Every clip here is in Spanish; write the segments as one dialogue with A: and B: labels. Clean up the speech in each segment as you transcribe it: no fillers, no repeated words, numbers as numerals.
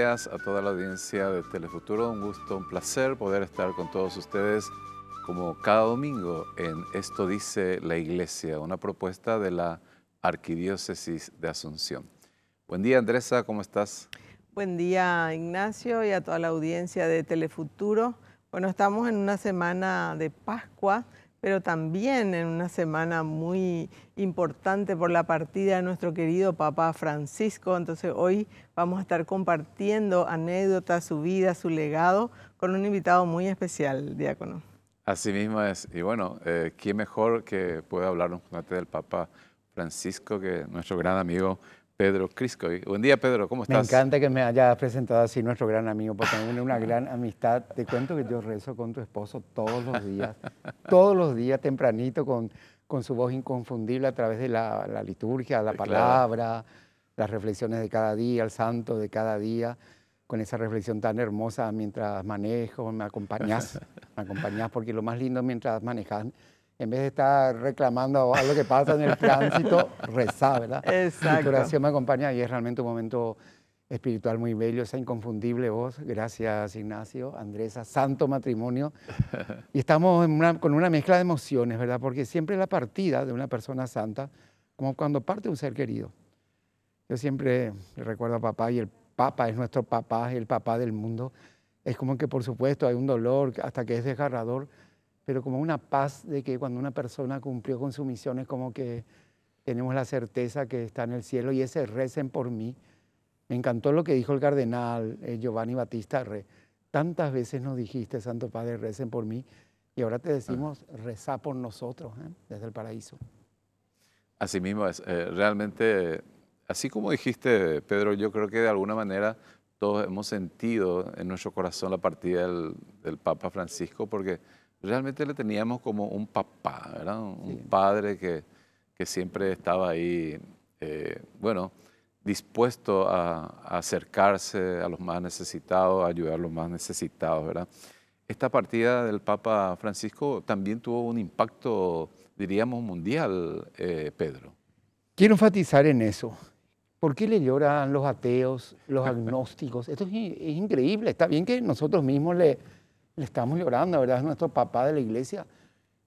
A: días a toda la audiencia de Telefuturo. Un gusto, un placer poder estar con todos ustedes como cada domingo en Esto Dice la Iglesia, una propuesta de la Arquidiócesis de Asunción. Buen día, Andresa, ¿cómo estás?
B: Buen día, Ignacio, y a toda la audiencia de Telefuturo. Bueno, estamos en una semana de Pascua, pero también en una semana muy importante por la partida de nuestro querido Papa Francisco. Entonces hoy vamos a estar compartiendo anécdotas, su vida, su legado, con un invitado muy especial, diácono.
A: Así mismo es. Y bueno, ¿quién mejor que puede hablarnos del Papa Francisco que nuestro gran amigo Pedro Crisco? Buen día, Pedro, ¿cómo
C: Me
A: estás?
C: encanta que me hayas presentado así nuestro gran amigo, porque tenemos una gran amistad. Te cuento que yo rezo con tu esposo todos los días tempranito, con su voz inconfundible a través de la liturgia, la palabra, las reflexiones de cada día, el santo de cada día, con esa reflexión tan hermosa mientras manejo, me acompañás porque lo más lindo mientras manejas, en vez de estar reclamando algo que pasa en el tránsito, rezar, ¿verdad?
B: Exacto.
C: Y tu oración me acompaña y es realmente un momento espiritual muy bello, esa inconfundible voz. Gracias, Ignacio, Andresa, santo matrimonio. Y estamos con una mezcla de emociones, ¿verdad? Porque siempre la partida de una persona santa, como cuando parte un ser querido. Yo siempre le recuerdo a papá, y el Papa es nuestro papá, el papá del mundo. Es como que, por supuesto, hay un dolor hasta que es desgarrador, pero como una paz de que cuando una persona cumplió con su misión es como que tenemos la certeza que está en el cielo, y ese recen por mí. Me encantó lo que dijo el cardenal Giovanni Battista Re. Tantas veces nos dijiste, Santo Padre, recen por mí, y ahora te decimos, rezá por nosotros, desde el paraíso.
A: Así mismo es. Realmente, así como dijiste, Pedro, yo creo que de alguna manera todos hemos sentido en nuestro corazón la partida del Papa Francisco, porque realmente le teníamos como un papá, ¿verdad? Un padre que siempre estaba ahí, bueno, dispuesto a acercarse a los más necesitados, a ayudar a los más necesitados, ¿verdad? Esta partida del Papa Francisco también tuvo un impacto, diríamos, mundial, Pedro.
C: Quiero enfatizar en eso. ¿Por qué le lloran los ateos, los agnósticos? Esto es increíble. Está bien que nosotros mismos le estamos llorando, ¿verdad? Es nuestro papá de la iglesia,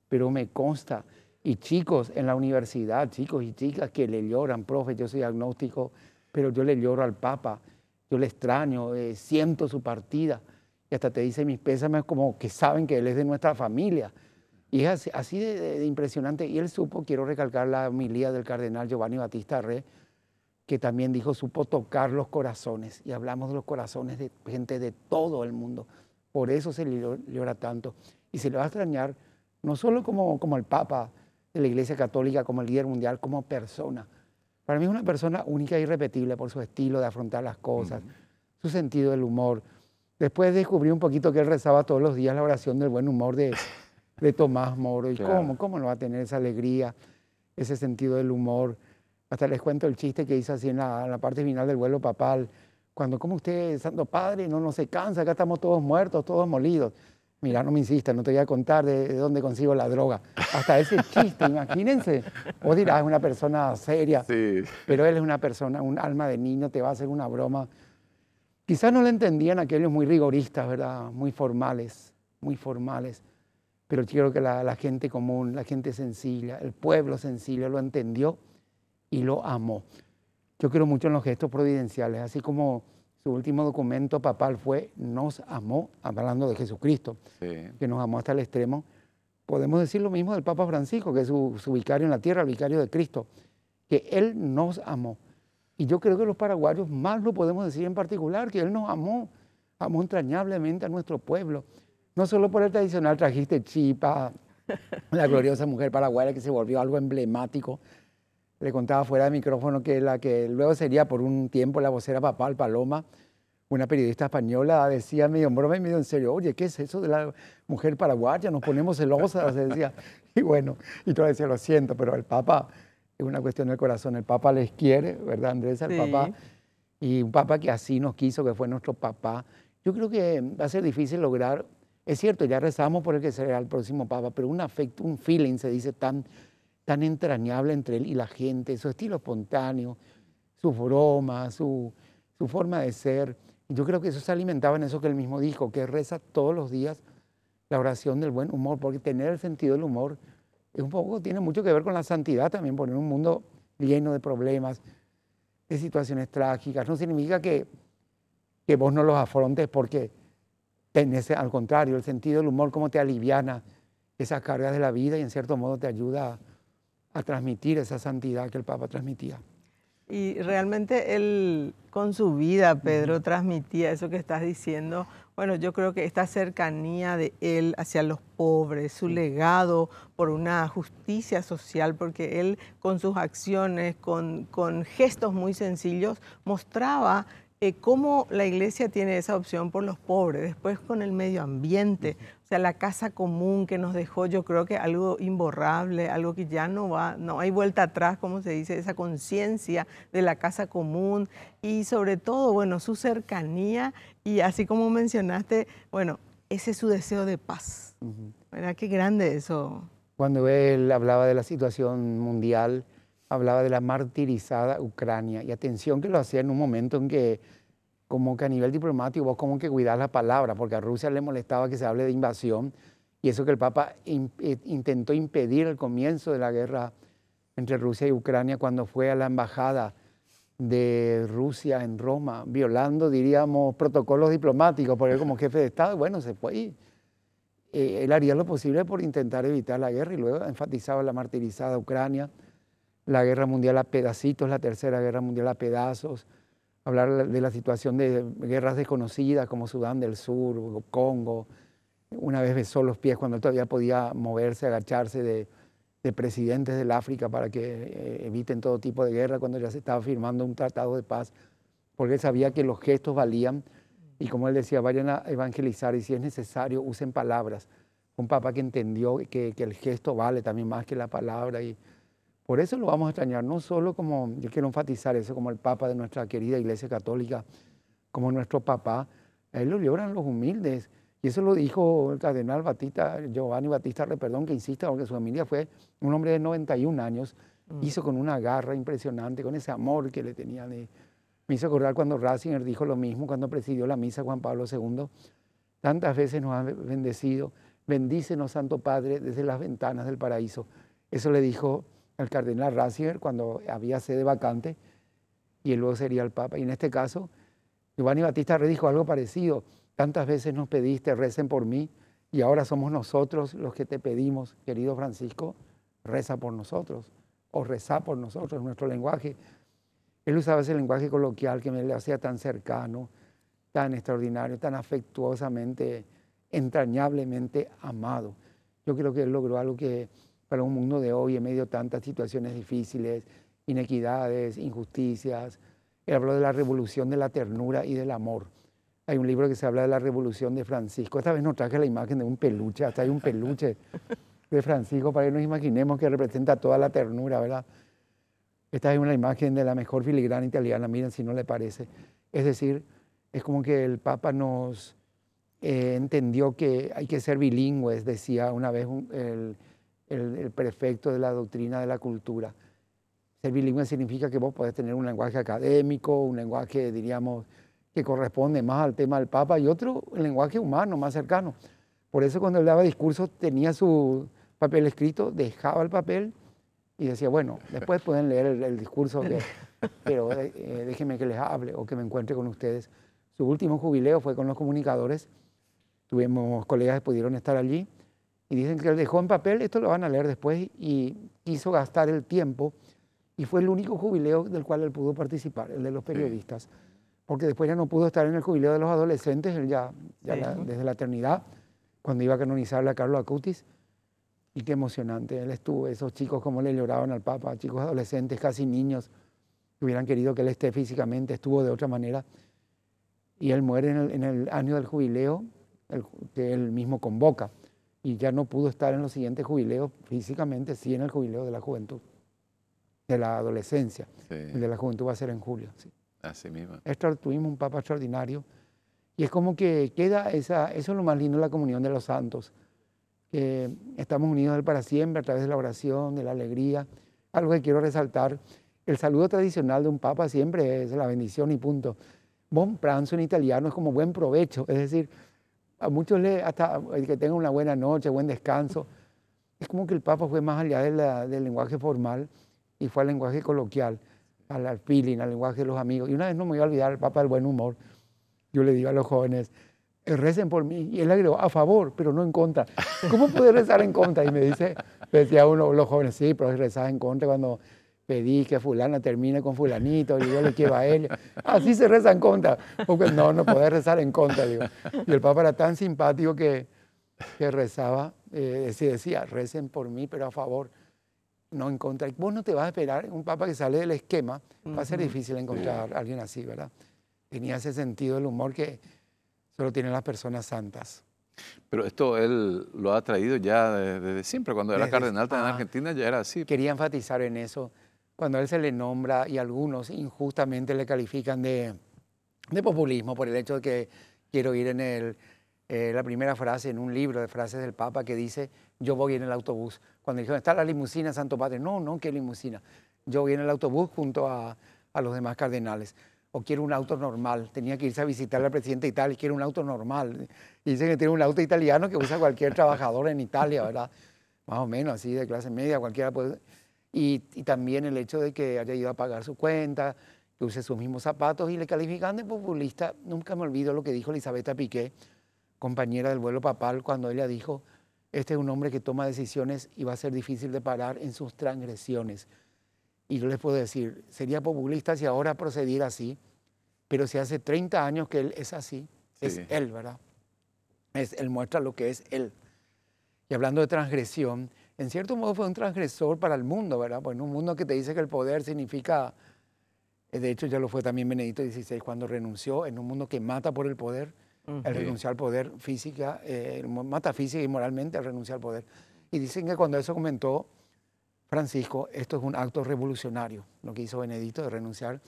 C: pero me consta. Y chicos en la universidad, chicos y chicas que le lloran, profe, yo soy agnóstico, pero yo le lloro al Papa, yo le extraño, siento su partida. Y hasta te dice mis pésames como que saben que él es de nuestra familia. Y es así de impresionante. Y él supo, quiero recalcar la homilía del cardenal Giovanni Battista Re, que también dijo, supo tocar los corazones. Y hablamos de los corazones de gente de todo el mundo. Por eso se le llora tanto. Y se le va a extrañar, no solo como el Papa de la Iglesia Católica, como el líder mundial, como persona. Para mí es una persona única e irrepetible por su estilo de afrontar las cosas, su sentido del humor. Después descubrí un poquito que él rezaba todos los días la oración del buen humor de Tomás Moro. ¿Y cómo no va a tener esa alegría, ese sentido del humor? Hasta les cuento el chiste que hizo así en la parte final del vuelo papal. Cuando, como usted, Santo Padre, no se cansa, acá estamos todos muertos, todos molidos. Mira, no me insistas, no te voy a contar de dónde consigo la droga. Hasta ese chiste, imagínense. Vos dirás, es una persona seria, sí, pero él es una persona, un alma de niño, te va a hacer una broma. Quizás no lo entendían aquellos muy rigoristas, ¿verdad? Muy formales, pero yo creo que la gente común, la gente sencilla, el pueblo sencillo lo entendió y lo amó. Yo creo mucho en los gestos providenciales, así como su último documento papal fue nos amó, hablando de Jesucristo, que nos amó hasta el extremo. Podemos decir lo mismo del Papa Francisco, que es su vicario en la tierra, el vicario de Cristo, que él nos amó. Y yo creo que los paraguayos más lo podemos decir en particular, que él nos amó entrañablemente a nuestro pueblo. No solo por el tradicional trajiste chipa, la gloriosa mujer paraguaya que se volvió algo emblemático. Le contaba fuera de micrófono que la que luego sería por un tiempo la vocera papal, Paloma, una periodista española, decía medio en broma y medio en serio, oye, ¿qué es eso de la mujer paraguaya? Nos ponemos celosas, se decía. Y bueno, y todo decía, lo siento, pero el Papa es una cuestión del corazón. El Papa les quiere, ¿verdad, Andrés? El Papa, y un Papa que así nos quiso, que fue nuestro papá. Yo creo que va a ser difícil lograr, es cierto, ya rezamos por el que será el próximo Papa, pero un afecto, un feeling, se dice, tan entrañable entre él y la gente, su estilo espontáneo, sus bromas, su forma de ser. Yo creo que eso se alimentaba en eso que él mismo dijo, que reza todos los días la oración del buen humor, porque tener el sentido del humor es un poco, tiene mucho que ver con la santidad también, porque en un mundo lleno de problemas, de situaciones trágicas, no significa que vos no los afrontes porque tenés, al contrario, el sentido del humor como te aliviana esas cargas de la vida y en cierto modo te ayuda a transmitir esa santidad que el Papa transmitía.
B: Y realmente él con su vida, Pedro, transmitía eso que estás diciendo. Bueno, yo creo que esta cercanía de él hacia los pobres, su legado por una justicia social, porque él con sus acciones, con gestos muy sencillos, mostraba cómo la iglesia tiene esa opción por los pobres, después con el medio ambiente, o sea, la casa común que nos dejó, yo creo que algo imborrable, algo que ya no va, no hay vuelta atrás, como se dice, esa conciencia de la casa común y sobre todo, bueno, su cercanía y así como mencionaste, bueno, ese es su deseo de paz. ¿Verdad? Qué grande eso.
C: Cuando él hablaba de la situación mundial, hablaba de la martirizada Ucrania. Y atención que lo hacía en un momento en que, como que a nivel diplomático, vos como que cuidás la palabra, porque a Rusia le molestaba que se hable de invasión. Y eso que el Papa intentó impedir el comienzo de la guerra entre Rusia y Ucrania cuando fue a la embajada de Rusia en Roma, violando, diríamos, protocolos diplomáticos, por él como jefe de Estado. Bueno, se fue y él haría lo posible por intentar evitar la guerra y luego enfatizaba la martirizada Ucrania, la guerra mundial a pedacitos, la tercera guerra mundial a pedazos, hablar de la situación de guerras desconocidas como Sudán del Sur, Congo. Una vez besó los pies cuando él todavía podía moverse, agacharse de presidentes del África para que eviten todo tipo de guerra cuando ya se estaba firmando un tratado de paz, porque él sabía que los gestos valían y como él decía, vayan a evangelizar y si es necesario usen palabras. Un papa que entendió que el gesto vale también más que la palabra y por eso lo vamos a extrañar, no solo como, yo quiero enfatizar eso, como el Papa de nuestra querida Iglesia Católica, como nuestro papá, a él lo lloran los humildes. Y eso lo dijo el cardenal Giovanni Battista Reperdón, que insiste, porque su familia fue un hombre de 91 años, hizo con una garra impresionante, con ese amor que le tenía. Me hizo acordar cuando Ratzinger dijo lo mismo, cuando presidió la misa Juan Pablo II, tantas veces nos ha bendecido, bendícenos Santo Padre desde las ventanas del paraíso. Eso le dijo el cardenal Ratzinger cuando había sede vacante y él luego sería el Papa. Y en este caso, Giovanni Battista dijo algo parecido. Tantas veces nos pediste, recen por mí, y ahora somos nosotros los que te pedimos, querido Francisco, reza por nosotros, o reza por nosotros, nuestro lenguaje. Él usaba ese lenguaje coloquial que me le hacía tan cercano, tan extraordinario, tan afectuosamente, entrañablemente amado. Yo creo que él logró algo que para un mundo de hoy, en medio de tantas situaciones difíciles, inequidades, injusticias, él habló de la revolución de la ternura y del amor. Hay un libro que se habla de la revolución de Francisco. Esta vez nos traje la imagen de un peluche, hasta hay un peluche de Francisco para que nos imaginemos que representa toda la ternura, ¿verdad? Esta es una imagen de la mejor filigrana italiana, miren si no le parece. Es decir, es como que el Papa nos entendió que hay que ser bilingües, decía una vez el prefecto de la doctrina de la cultura. Ser bilingüe significa que vos podés tener un lenguaje académico, un lenguaje, diríamos, que corresponde más al tema del Papa y otro, el lenguaje humano, más cercano. Por eso cuando él daba discursos tenía su papel escrito, dejaba el papel y decía, bueno, después pueden leer el discurso, pero déjenme que les hable o que me encuentre con ustedes. Su último jubileo fue con los comunicadores, tuvimos colegas que pudieron estar allí y dicen que él dejó en papel, esto lo van a leer después, y quiso gastar el tiempo y fue el único jubileo del cual él pudo participar, el de los periodistas. Porque después ya no pudo estar en el jubileo de los adolescentes, él desde la eternidad, cuando iba a canonizar a Carlo Acutis. Y qué emocionante, él estuvo, esos chicos como le lloraban al Papa, chicos adolescentes, casi niños, que hubieran querido que él esté físicamente, estuvo de otra manera. Y él muere en el año del jubileo, que él mismo convoca. Y ya no pudo estar en los siguientes jubileos físicamente, sí en el jubileo de la juventud, de la adolescencia. Sí. El de la juventud va a ser en julio, sí.
A: Así mismo.
C: Tuvimos un Papa extraordinario y es como que queda eso es lo más lindo de la comunión de los santos, que estamos unidos a él para siempre a través de la oración, de la alegría. Algo que quiero resaltar, el saludo tradicional de un Papa siempre es la bendición y punto. Buon pranzo en italiano es como buen provecho, es decir, a muchos hasta que tengan una buena noche, buen descanso. Es como que el Papa fue más allá del lenguaje formal y fue al lenguaje coloquial, al feeling, al lenguaje de los amigos. Y una vez no me voy a olvidar, el Papa del buen humor, yo le digo a los jóvenes, recen por mí. Y él agregó, a favor, pero no en contra. ¿Cómo puede rezar en contra? Y me decía uno, los jóvenes, sí, pero rezaba en contra cuando pedí que fulana termine con fulanito, y yo le quiero a él. Así se reza en contra. Porque no podés rezar en contra, digo. Y el Papa era tan simpático que rezaba, decía, recen por mí, pero a favor, no en contra. Y vos no te vas a esperar, un Papa que sale del esquema, va a ser difícil encontrar a alguien así, ¿verdad? Tenía ese sentido del humor que solo tienen las personas santas.
A: Pero esto él lo ha traído ya desde siempre. Cuando era cardenal en Argentina ya era así.
C: Quería enfatizar en eso. Cuando a él se le nombra y algunos injustamente le califican de populismo por el hecho de que quiero ir en la primera frase en un libro de frases del Papa que dice, yo voy en el autobús. Cuando dijeron, está la limusina, Santo Padre. No, ¿qué limusina? Yo voy en el autobús junto a los demás cardenales. O quiero un auto normal. Tenía que irse a visitar al presidente de Italia, quiero un auto normal. Y dicen que tiene un auto italiano que usa cualquier trabajador en Italia, ¿verdad? Más o menos, así de clase media, cualquiera puede. Y también el hecho de que haya ido a pagar su cuenta, que use sus mismos zapatos y le califican de populista. Nunca me olvido lo que dijo Elisabetta Piqué, compañera del vuelo papal, cuando ella dijo, este es un hombre que toma decisiones y va a ser difícil de parar en sus transgresiones. Y yo les puedo decir, sería populista si ahora procediera así, pero si hace 30 años que él es así, sí. Es él, ¿verdad? Él muestra lo que es él. Y hablando de transgresión, en cierto modo fue un transgresor para el mundo, ¿verdad? Pues en un mundo que te dice que el poder significa, de hecho ya lo fue también Benedicto XVI cuando renunció, en un mundo que mata por el poder, el renunciar al poder física, mata física y moralmente al renunciar al poder. Y dicen que cuando eso comentó Francisco, esto es un acto revolucionario, lo que hizo Benedicto de renunciar,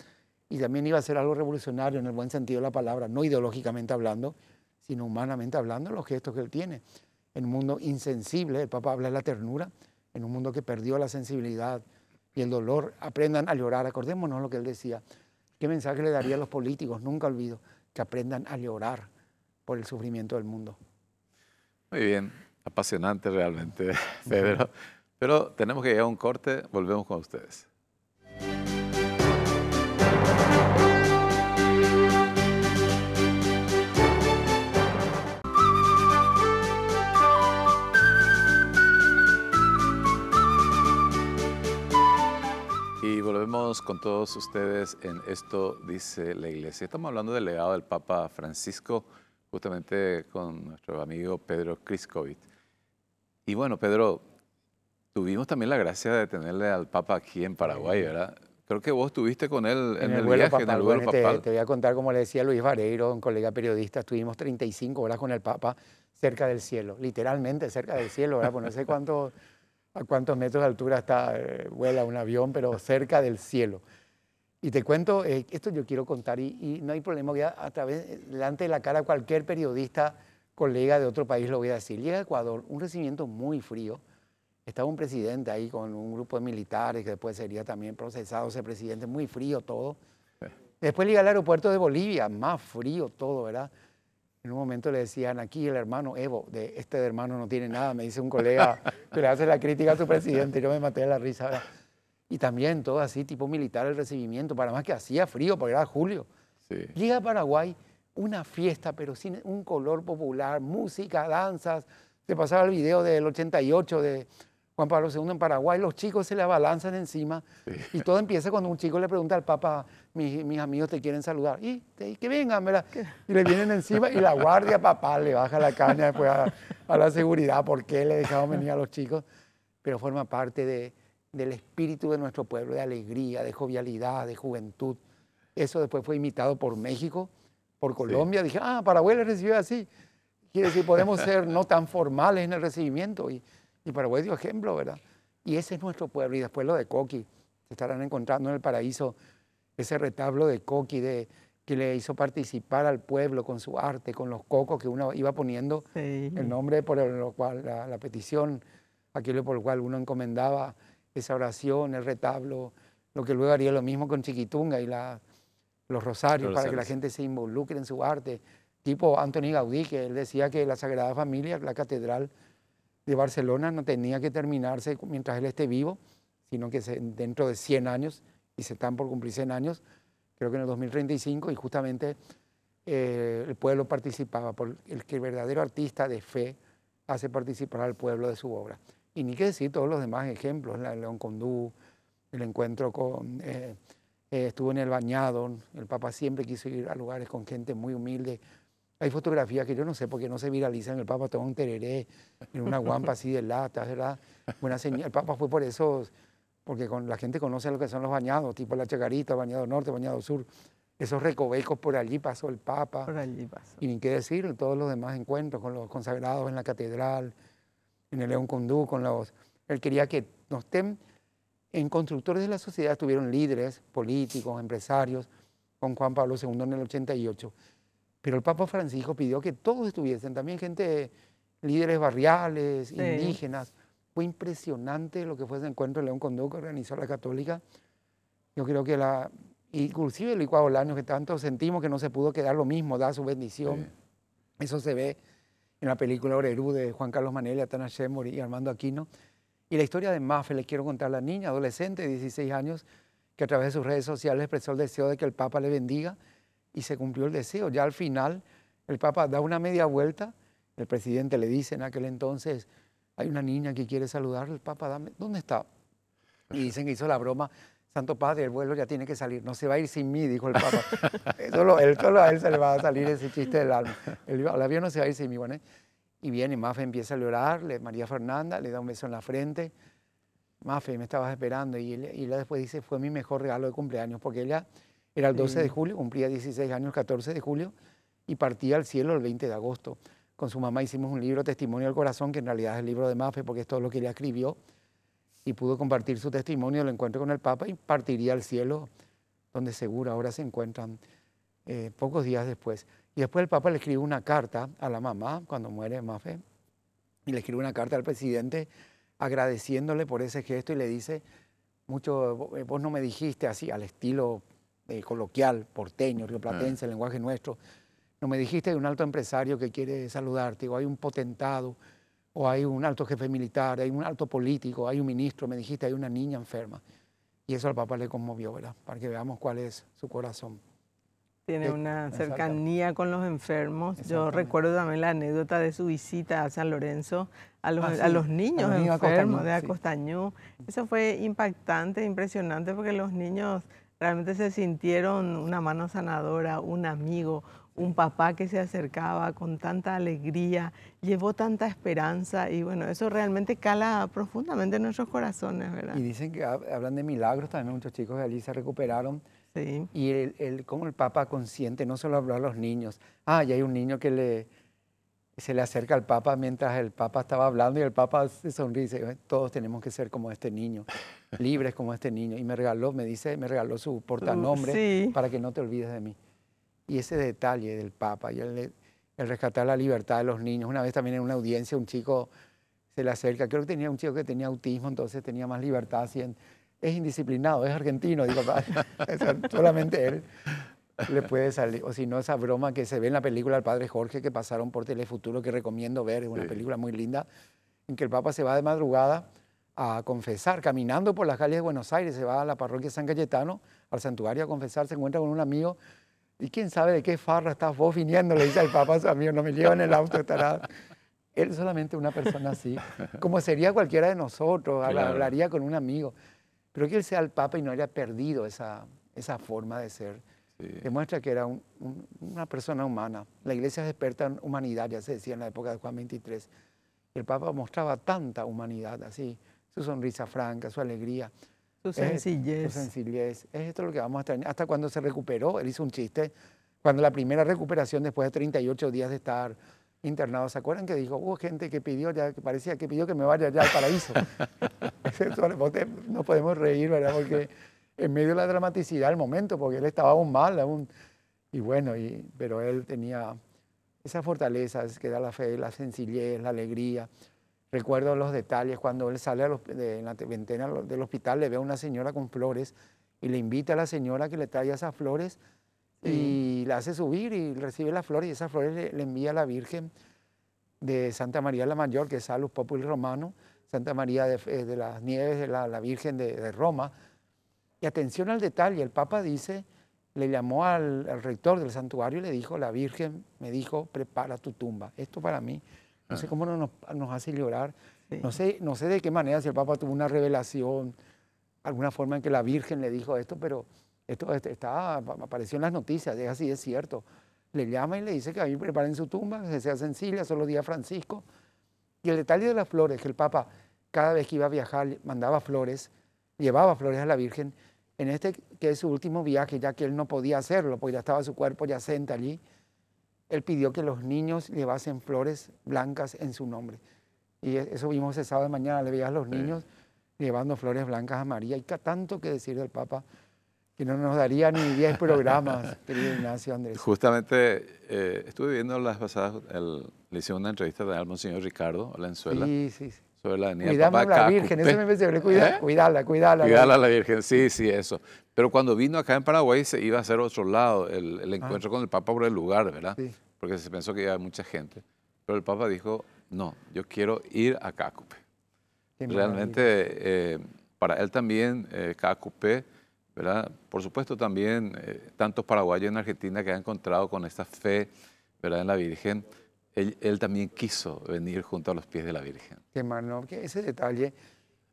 C: y también iba a ser algo revolucionario en el buen sentido de la palabra, no ideológicamente hablando, sino humanamente hablando, los gestos que él tiene. En un mundo insensible, el Papa habla de la ternura, en un mundo que perdió la sensibilidad y el dolor, aprendan a llorar. Acordémonos lo que él decía. ¿Qué mensaje le daría a los políticos? Nunca olvido, que aprendan a llorar por el sufrimiento del mundo.
A: Muy bien, apasionante realmente, Pedro. Pero tenemos que llegar a un corte, volvemos con ustedes. Y volvemos con todos ustedes en Esto Dice la Iglesia. Estamos hablando del legado del Papa Francisco, justamente con nuestro amigo Pedro Kriskovic. Y bueno, Pedro, tuvimos también la gracia de tenerle al Papa aquí en Paraguay, ¿verdad? Creo que vos estuviste con él en el viaje, papal, en el vuelo papal.
C: Te voy a contar, como le decía Luis Vareiro, un colega periodista, estuvimos 35 horas con el Papa cerca del cielo, literalmente cerca del cielo, ¿verdad? Pues no sé a cuántos metros de altura vuela un avión, pero cerca del cielo. Y te cuento, esto yo quiero contar, y no hay problema, voy a través, delante de la cara, cualquier periodista, colega de otro país lo voy a decir. Llega a Ecuador, un recibimiento muy frío. Estaba un presidente ahí con un grupo de militares, que después sería también procesado ese presidente, muy frío todo. Después llega al aeropuerto de Bolivia, más frío todo, ¿verdad? En un momento le decían, aquí el hermano Evo, de este hermano no tiene nada, me dice un colega que le hace la crítica a su presidente, y yo me maté de la risa, ¿verdad? Y también todo así, tipo militar el recibimiento, para más que hacía frío, porque era julio. Sí. Llega a Paraguay, una fiesta, pero sin un color popular, música, danzas. Se pasaba el video del 88 de Juan Pablo II en Paraguay, los chicos se le abalanzan encima, sí. Y todo empieza cuando un chico le pregunta al Papa, mis amigos te quieren saludar, y que vengan, ¿verdad? Y le vienen encima y la guardia papal le baja la caña después a la seguridad, ¿por qué le dejaron venir a los chicos? Pero forma parte del espíritu de nuestro pueblo, de alegría, de jovialidad, de juventud. Eso después fue imitado por México, por Colombia. Sí. Dije, Paraguay le recibió así. Quiere decir, podemos ser no tan formales en el recibimiento. Y Paraguay dio ejemplo, ¿verdad? Y ese es nuestro pueblo. Y después lo de Coqui. Se estarán encontrando en el paraíso ese retablo de Coqui que le hizo participar al pueblo con su arte, con los cocos que uno iba poniendo, sí. El nombre por el cual la petición, aquello por el cual uno encomendaba esa oración, el retablo, lo que luego haría lo mismo con Chiquitunga y la los rosarios,
A: Los
C: para que la
A: rosarios.
C: gente se involucre en su arte. Tipo Antoni Gaudí, que él decía que la Sagrada Familia, la catedral de Barcelona, no tenía que terminarse mientras él esté vivo, sino que dentro de 100 años, y se están por cumplir 100 años, creo que en el 2035, y justamente el pueblo participaba, por el que el verdadero artista de fe hace participar al pueblo de su obra. Y ni qué decir todos los demás ejemplos, la León Condú, el encuentro con... estuvo en el Bañado, el Papa siempre quiso ir a lugares con gente muy humilde. Hay fotografías que yo no sé por qué no se viralizan, el Papa toma un tereré en una guampa así de lata, ¿verdad? Buena señal. El Papa fue por eso, porque la gente conoce lo que son los bañados, tipo la Chacarita, el Bañado Norte, el Bañado Sur. Esos recovecos por allí pasó el Papa.
B: Por allí pasó.
C: Y ni qué decir, todos los demás encuentros con los consagrados en la catedral, en el León Condú, con los... Él quería que nos estén... En constructores de la sociedad estuvieron líderes, políticos, empresarios, con Juan Pablo II en el 88. Pero el Papa Francisco pidió que todos estuviesen, también gente, líderes barriales,
B: Sí.
C: indígenas. Fue impresionante lo que fue ese encuentro de León Condú que organizó la Católica. Yo creo que inclusive el licuado Bolaños, que tanto sentimos que no se pudo quedar lo mismo, da su bendición. Sí. Eso se ve en la película Orerú de Juan Carlos Manelli, Atana Shemori y Armando Aquino. Y la historia de Mafe, les quiero contar, la niña adolescente de 16 años que a través de sus redes sociales expresó el deseo de que el Papa le bendiga y se cumplió el deseo. Ya al final el Papa da una media vuelta, el presidente le dice en aquel entonces, hay una niña que quiere saludarle, el Papa, ¿dónde está? Y dicen que hizo la broma, Santo Padre, el vuelo ya tiene que salir, no se va a ir sin mí, dijo el Papa. Solo a él se le va a salir ese chiste del alma. El avión no se va a ir sin mí, bueno, y viene, Mafe empieza a llorar, María Fernanda le da un beso en la frente. Mafe, me estabas esperando. Y ella después dice, fue mi mejor regalo de cumpleaños, porque ella era el 12 de julio, cumplía 16 años el 14 de julio, y partía al cielo el 20 de agosto. Con su mamá hicimos un libro, Testimonio del Corazón, que en realidad es el libro de Mafe, porque es todo lo que ella escribió, y pudo compartir su testimonio del encuentro con el Papa, y partiría al cielo, donde seguro ahora se encuentran pocos días después. Y después el Papa le escribe una carta a la mamá cuando muere Mafe, y le escribe una carta al presidente agradeciéndole por ese gesto y le dice, vos no me dijiste así, al estilo coloquial, porteño, rioplatense, el lenguaje nuestro, no me dijiste de un alto empresario que quiere saludarte, o hay un potentado, o hay un alto jefe militar, hay un alto político, hay un ministro, me dijiste hay una niña enferma. Y eso al Papa le conmovió, ¿verdad? Para que veamos cuál es su corazón.
B: Tiene una cercanía con los enfermos. Yo recuerdo también la anécdota de su visita a San Lorenzo a los niños enfermos de Acostañú. Sí. Eso fue impactante, impresionante, porque los niños realmente se sintieron una mano sanadora, un amigo, un papá que se acercaba con tanta alegría, llevó tanta esperanza y bueno, eso realmente cala profundamente en nuestros corazones, ¿verdad?
C: Y dicen que hablan de milagros, también muchos chicos de allí se recuperaron.
B: Sí.
C: Y como el Papa consciente, no solo habló a los niños. Y hay un niño que se le acerca al Papa mientras el Papa estaba hablando y el Papa se sonríe y dice, todos tenemos que ser como este niño, libres como este niño. Y me regaló su portanombre
B: sí.
C: para que no te olvides de mí. Y ese detalle del Papa y el rescatar la libertad de los niños. Una vez también en una audiencia un chico se le acerca, creo que tenía un chico que tenía autismo, entonces tenía más libertad. Es indisciplinado, es argentino, digo, solamente él le puede salir. O si no, esa broma que se ve en la película del Padre Jorge que pasaron por Telefuturo, que recomiendo ver, es una película muy linda, en que el Papa se va de madrugada a confesar, caminando por las calles de Buenos Aires, se va a la parroquia San Cayetano, al santuario a confesar, se encuentra con un amigo, y quién sabe de qué farra estás vos viniendo, le dice al Papa a su amigo, no me lleva en el auto, estará... Él solamente una persona así, como sería cualquiera de nosotros, claro. Hablaría con un amigo. Pero que él sea el Papa y no haya perdido esa forma de ser, demuestra que era una persona humana. La Iglesia es experta en humanidad, ya se decía en la época de Juan XXIII. El Papa mostraba tanta humanidad, así, su sonrisa franca, su alegría.
B: Su sencillez.
C: Su sencillez. Es esto lo que vamos a extrañar. Hasta cuando se recuperó, él hizo un chiste, cuando la primera recuperación después de 38 días de estar internado, ¿se acuerdan que dijo, hubo gente que pidió, ya que parecía que pidió que me vaya ya al paraíso? No podemos reír, ¿verdad? Porque en medio de la dramaticidad del momento, porque él estaba aún mal, y bueno, pero él tenía esa fortaleza que da la fe, la sencillez, la alegría. Recuerdo los detalles, cuando él sale en la ventana del hospital, le ve a una señora con flores y le invita a la señora que le traiga esas flores y la hace subir y recibe las flores, y esas flores le envía a la Virgen de Santa María la Mayor, que es Salus Populi Romano, Santa María de las Nieves, de la Virgen de Roma. Y atención al detalle, el Papa dice, le llamó al rector del santuario y le dijo, la Virgen me dijo, prepara tu tumba. Esto para mí, no sé cómo nos hace llorar, sí. No sé de qué manera, si el Papa tuvo una revelación, alguna forma en que la Virgen le dijo esto, pero esto apareció en las noticias, es así, es cierto. Le llama y le dice que ahí preparen su tumba, que sea sencilla, solo día Francisco. Y el detalle de las flores, que el Papa cada vez que iba a viajar mandaba flores, llevaba flores a la Virgen. En este, que es su último viaje, ya que él no podía hacerlo, porque ya estaba su cuerpo yacente allí, él pidió que los niños llevasen flores blancas en su nombre. Y eso vimos ese sábado de mañana, le veías a los niños llevando flores blancas a María. Hay tanto que decir del Papa, que no nos daría ni 10 programas, querido Ignacio Andrés.
A: Justamente estuve viendo las pasadas, le hice una entrevista al Monseñor Ricardo Valenzuela.
C: Sí.
A: Sobre la avenida
C: Cuidamos
A: Papá
C: la Virgen, eso me parece, cuidarla.
A: Cuidarla a la Virgen, sí, eso. Pero cuando vino acá en Paraguay se iba a hacer otro lado, el encuentro con el Papa por el lugar, ¿verdad? Sí. Porque se pensó que iba mucha gente. Pero el Papa dijo, no, yo quiero ir a Cacupe. Realmente, para él también, Cacupe, ¿verdad? Por supuesto también, tantos paraguayos en Argentina que han encontrado con esta fe, ¿verdad?, en la Virgen. Él también quiso venir junto a los pies de la Virgen.
C: Qué mano, que ese detalle.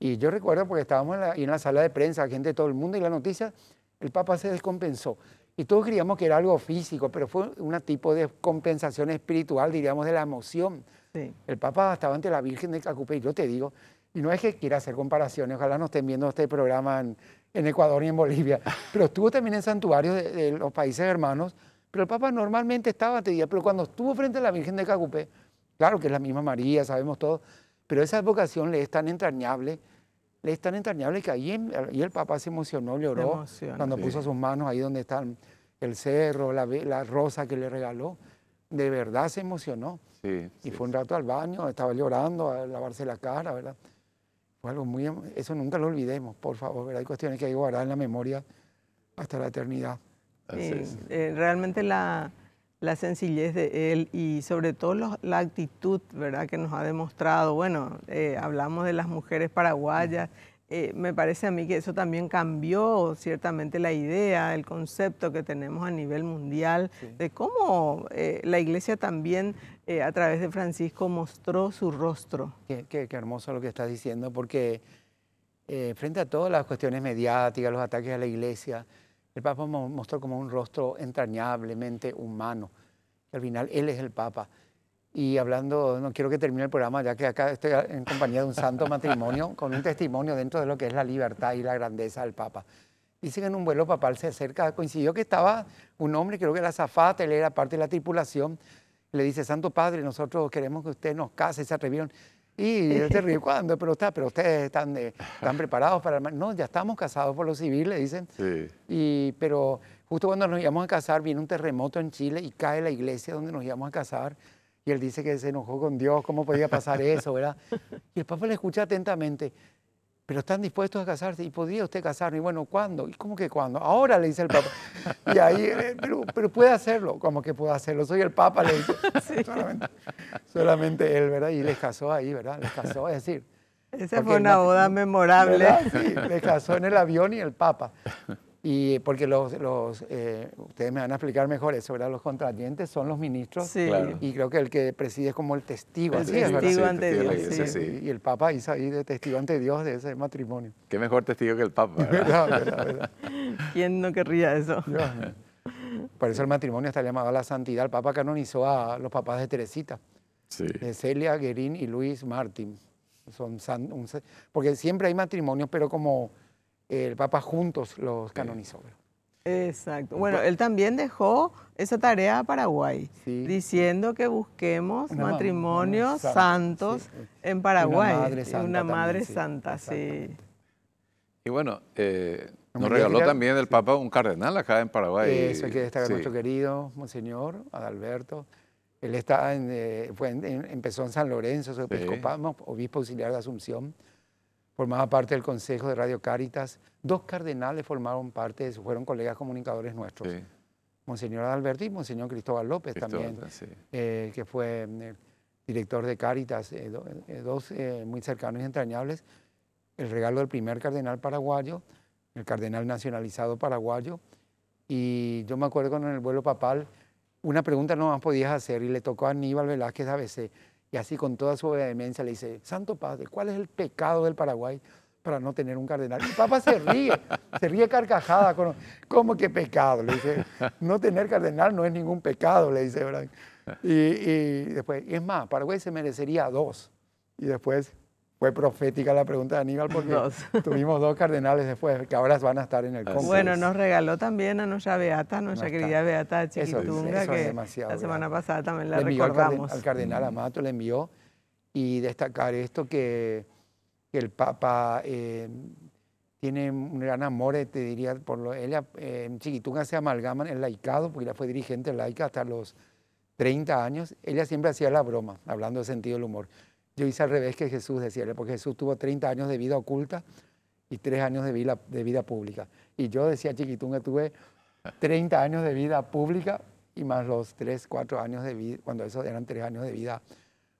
C: Y yo recuerdo porque estábamos en la sala de prensa, gente de todo el mundo, y la noticia, el Papa se descompensó. Y todos creíamos que era algo físico, pero fue un tipo de compensación espiritual, diríamos, de la emoción. Sí. El Papa estaba ante la Virgen de Cacupe, y yo te digo, y no es que quiera hacer comparaciones, ojalá no estén viendo este programa en Ecuador y en Bolivia, pero estuvo también en santuarios de los países hermanos. Pero el Papa normalmente estaba, te diría, pero cuando estuvo frente a la Virgen de Cacupe, claro que es la misma María, sabemos todo, pero esa vocación le es tan entrañable que ahí el Papa se emocionó, lloró, cuando puso sus manos ahí donde está el cerro, la rosa que le regaló, de verdad se emocionó. Y fue un rato al baño, estaba llorando, a lavarse la cara, ¿verdad? Fue algo muy, eso nunca lo olvidemos, por favor, ¿verdad? Hay cuestiones que hay que guardar en la memoria hasta la eternidad.
B: Realmente la sencillez de él y sobre todo la actitud, ¿verdad?, que nos ha demostrado. Bueno, hablamos de las mujeres paraguayas, me parece a mí que eso también cambió ciertamente la idea, el concepto que tenemos a nivel mundial, de cómo la Iglesia también a través de Francisco mostró su rostro.
C: Qué hermoso lo que estás diciendo, porque frente a todas las cuestiones mediáticas, los ataques a la Iglesia, el Papa mostró como un rostro entrañablemente humano. Al final, él es el Papa. Y hablando, no quiero que termine el programa, ya que acá estoy en compañía de un santo matrimonio, con un testimonio dentro de lo que es la libertad y la grandeza del Papa. Dice que en un vuelo papal se acerca, coincidió que estaba un hombre, creo que era azafata, él era parte de la tripulación, le dice, Santo Padre, nosotros queremos que usted nos case, se atrevieron. Y él se ríe, ¿cuándo? Pero ustedes están preparados para... No, ya estamos casados por lo civil, le dicen. Sí. Pero justo cuando nos íbamos a casar, viene un terremoto en Chile y cae la iglesia donde nos íbamos a casar. Y él dice que se enojó con Dios, ¿cómo podía pasar eso, verdad? Y el Papa le escucha atentamente. Pero están dispuestos a casarse. ¿Y podría usted casarse? Y bueno, ¿cuándo? ¿Y cómo que cuándo? Ahora, le dice el Papa. Y ahí, pero puede hacerlo. ¿Cómo que puede hacerlo? Soy el Papa, le dice. Sí. Solamente él, ¿verdad? Y les casó ahí, ¿verdad? Les casó, es decir.
B: Esa fue una boda memorable.
C: ¿Verdad? Sí, les casó en el avión y el Papa. Y porque ustedes me van a explicar mejor eso, ¿verdad? Los contrayentes son los ministros.
B: Sí. Claro.
C: Y creo que el que preside es como el testigo.
B: El testigo ante Dios.
C: Sí. Y el Papa hizo ahí de testigo ante Dios de ese matrimonio.
A: Qué mejor testigo que el Papa, ¿verdad?
C: ¿Verdad?
B: ¿Quién no querría eso?
C: Por eso el matrimonio está llamado a la santidad. El Papa canonizó a los papás de Teresita. Sí. Celia Guerín y Luis Martín. Porque siempre hay matrimonios, pero como el Papa juntos los canonizó.
B: Exacto. Bueno, él también dejó esa tarea a Paraguay, diciendo que busquemos matrimonios santos en Paraguay. Una madre santa, sí.
A: Y bueno, nos regaló también el Papa un cardenal acá en Paraguay.
C: Eso hay que destacar, nuestro querido Monseñor Adalberto. Él empezó en San Lorenzo, su episcopado, obispo auxiliar de Asunción. Formaba parte del Consejo de Radio Cáritas. 2 cardenales formaron parte, fueron colegas comunicadores nuestros. Monseñor Adalberto y Monseñor Cristóbal López también,
A: Sí.
C: que fue director de Cáritas, dos muy cercanos y entrañables. El regalo del primer cardenal paraguayo, el cardenal nacionalizado paraguayo. Y yo me acuerdo cuando en el vuelo papal una pregunta no más podías hacer y le tocó a Aníbal Velázquez de ABC. Y así con toda su vehemencia le dice, Santo Padre, ¿cuál es el pecado del Paraguay para no tener un cardenal? Y el Papa se ríe carcajada. ¿Cómo que pecado? Le dice, no tener cardenal no es ningún pecado, le dice, ¿verdad? Y después, es más, Paraguay se merecería 2. Y después fue profética la pregunta de Aníbal porque tuvimos 2 cardenales después, que ahora van a estar en el Congreso.
B: Bueno, nos regaló también a nuestra beata, nuestra querida beata Chiquitunga,
C: eso es
B: que
C: demasiado,
B: la semana pasada también la
C: le envió
B: recordamos.
C: Al cardenal Amato le envió, y destacar esto que el Papa tiene un gran amor, te diría, ella en Chiquitunga se amalgaman el laicado, porque ella fue dirigente laica hasta los 30 años. Ella siempre hacía la broma, hablando de sentido del humor. Yo hice al revés que Jesús, decía, porque Jesús tuvo 30 años de vida oculta y 3 años de vida pública. Y yo decía, Chiquitunga, tuve 30 años de vida pública y más los 3, 4 años de vida, cuando esos eran 3 años de vida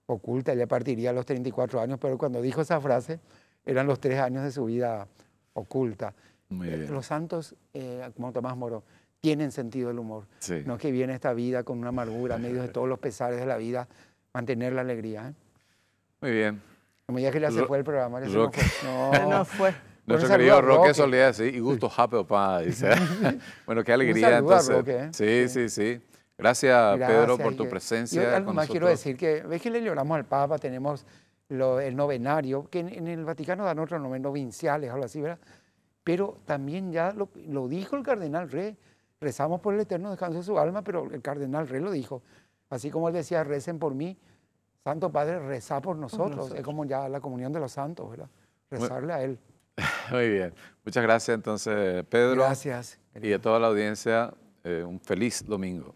C: oculta. Ella partiría a los 34 años, pero cuando dijo esa frase, eran los 3 años de su vida oculta. Los santos, como Tomás Moro, tienen sentido del humor.
A: Sí.
C: No es que viene esta vida con una amargura, en medio de todos los pesares de la vida, mantener la alegría.
A: Muy bien.
C: Como ya que ya se fue el programa, ya
A: Roque.
B: Se nos fue.
A: Nuestro querido Roque solía decir, y gusto happy pa, dice. Bueno, qué alegría.
C: Entonces, Roque,
A: sí. Gracias, Pedro, por tu presencia.
C: Y algo más quiero decir, que ves que le lloramos al Papa, tenemos el novenario, que en el Vaticano dan otro nombre, novinciales, algo así, ¿verdad? Pero también ya lo dijo el cardenal Rey, rezamos por el eterno descanso de su alma, pero el cardenal Rey lo dijo. Así como él decía, recen por mí, Santo Padre, reza por nosotros. Es como ya la comunión de los santos, ¿verdad? Rezarle a él.
A: Muy bien. Muchas gracias entonces, Pedro.
C: Gracias.
A: Y a toda la audiencia, un feliz domingo.